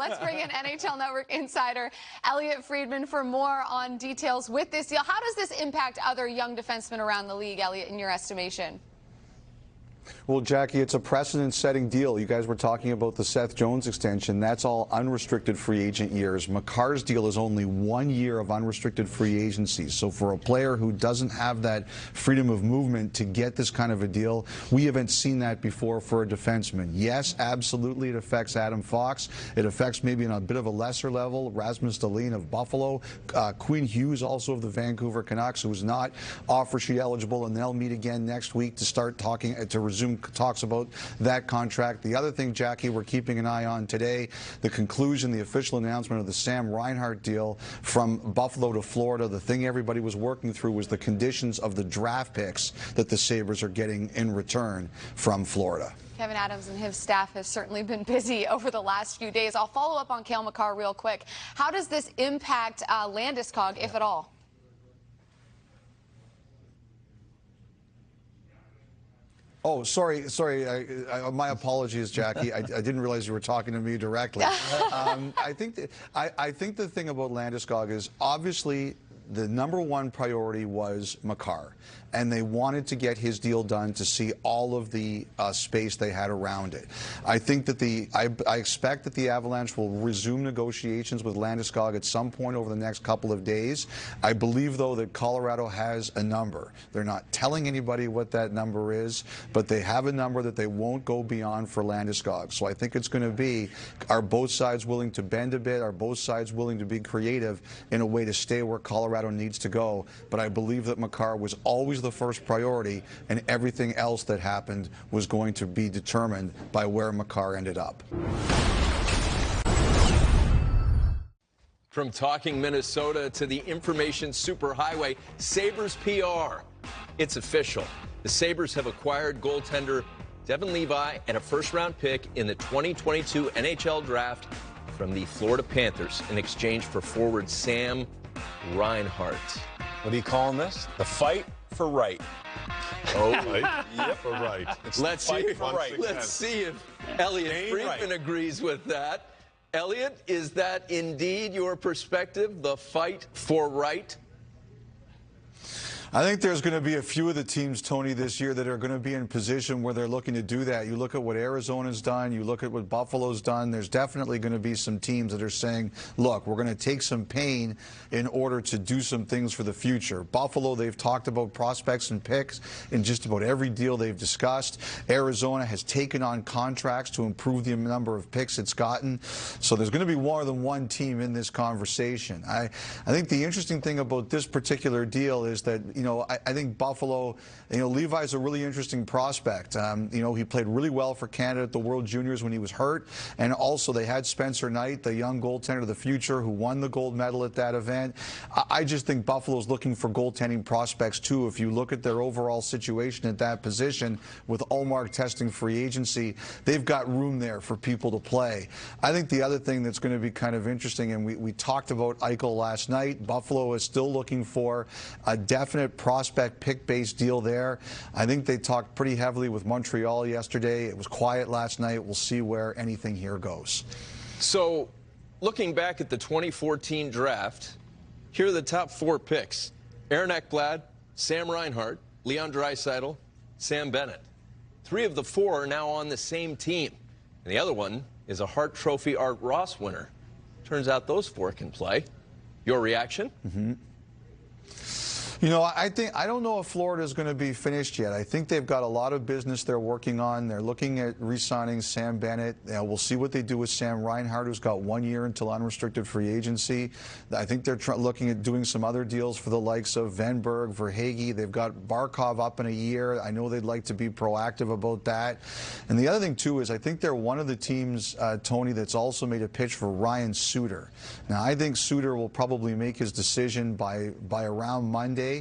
let's bring in NHL Network insider Elliotte Friedman for more on details with this deal. How does this impact other young defensemen around the league, Elliotte, in your estimation? Well, Jackie, it's a precedent-setting deal. You guys were talking about the Seth Jones extension. That's all unrestricted free agent years. Makar's deal is only 1 year of unrestricted free agency. So for a player who doesn't have that freedom of movement to get this kind of a deal, we haven't seen that before for a defenseman. Yes, absolutely, it affects Adam Fox. It affects maybe on a bit of a lesser level Rasmus Dahlin of Buffalo. Quinn Hughes, also of the Vancouver Canucks, who's not offer sheet eligible, and they'll meet again next week to start talking, to resume talks about that contract. The other thing, Jackie, we're keeping an eye on today, the conclusion, the official announcement of the Sam Reinhart deal from Buffalo to Florida. The thing everybody was working through was the conditions of the draft picks that the Sabres are getting in return from Florida. Kevin Adams and his staff have certainly been busy over the last few days. I'll follow up on Cale Makar real quick. How does this impact Landeskog, if at all? Oh, sorry. My apologies, Jackie. I didn't realize you were talking to me directly. I think the thing about Landeskog is obviously the #1 priority was Makar, and they wanted to get his deal done to see all of the space they had around it. I think that I expect that the Avalanche will resume negotiations with Landeskog at some point over the next couple of days. I believe, though, that Colorado has a number. They're not telling anybody what that number is, but they have a number that they won't go beyond for Landeskog. So I think it's going to be, are both sides willing to bend a bit? Are both sides willing to be creative in a way to stay where Colorado needs to go? But I believe that Makar was always the first priority, and everything else that happened was going to be determined by where Makar ended up. From talking Minnesota to the information superhighway, Sabres PR. It's official. The Sabres have acquired goaltender Devin Levi and a first-round pick in the 2022 NHL draft from the Florida Panthers in exchange for forward Sam Reinhart. What are you calling this? The fight for right. Oh, right? Yep, for right. Let's see if Elliotte Friedman agrees with that. Elliotte, is that indeed your perspective, the fight for right? I think there's going to be a few of the teams, Tony, this year that are going to be in position where they're looking to do that. You look at what Arizona's done, you look at what Buffalo's done, there's definitely going to be some teams that are saying, look, we're going to take some pain in order to do some things for the future. Buffalo, they've talked about prospects and picks in just about every deal they've discussed. Arizona has taken on contracts to improve the number of picks it's gotten. So there's going to be more than one team in this conversation. I think the interesting thing about this particular deal is that, I think Buffalo, Levi's a really interesting prospect. He played really well for Canada at the World Juniors when he was hurt. And also they had Spencer Knight, the young goaltender of the future, who won the gold medal at that event. I just think Buffalo's looking for goaltending prospects, too. If you look at their overall situation at that position, with Ullmark testing free agency, they've got room there for people to play. I think the other thing that's going to be kind of interesting, and we talked about Eichel last night, Buffalo is still looking for a definite prospect pick-based deal there. I think they talked pretty heavily with Montreal yesterday. It was quiet last night. We'll see where anything here goes. So, looking back at the 2014 draft, here are the top 4 picks. Aaron Ekblad, Sam Reinhart, Leon Draisaitl, Sam Bennett. 3 of the 4 are now on the same team. And the other one is a Hart Trophy Art Ross winner. Turns out those 4 can play. Your reaction? I don't know if Florida is going to be finished yet. I think they've got a lot of business they're working on. They're looking at re-signing Sam Bennett. We'll see what they do with Sam Reinhart, who's got 1 year until unrestricted free agency. I think they're looking at doing some other deals for the likes of Venberg, Verhaeghe. They've got Barkov up in a year. I know they'd like to be proactive about that. And the other thing, too, is I think they're one of the teams, Tony, that's also made a pitch for Ryan Suter. Now, I think Suter will probably make his decision by around Monday.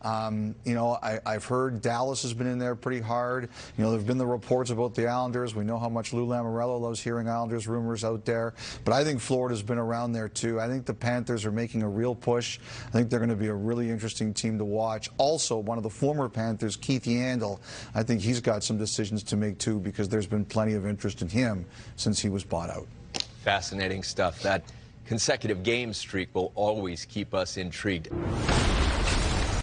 I've heard Dallas has been in there pretty hard. There have been the reports about the Islanders. We know how much Lou Lamoriello loves hearing Islanders rumors out there. But I think Florida's been around there, too. I think the Panthers are making a real push. I think they're going to be a really interesting team to watch. Also, one of the former Panthers, Keith Yandel, I think he's got some decisions to make, too, because there's been plenty of interest in him since he was bought out. Fascinating stuff. That consecutive game streak will always keep us intrigued.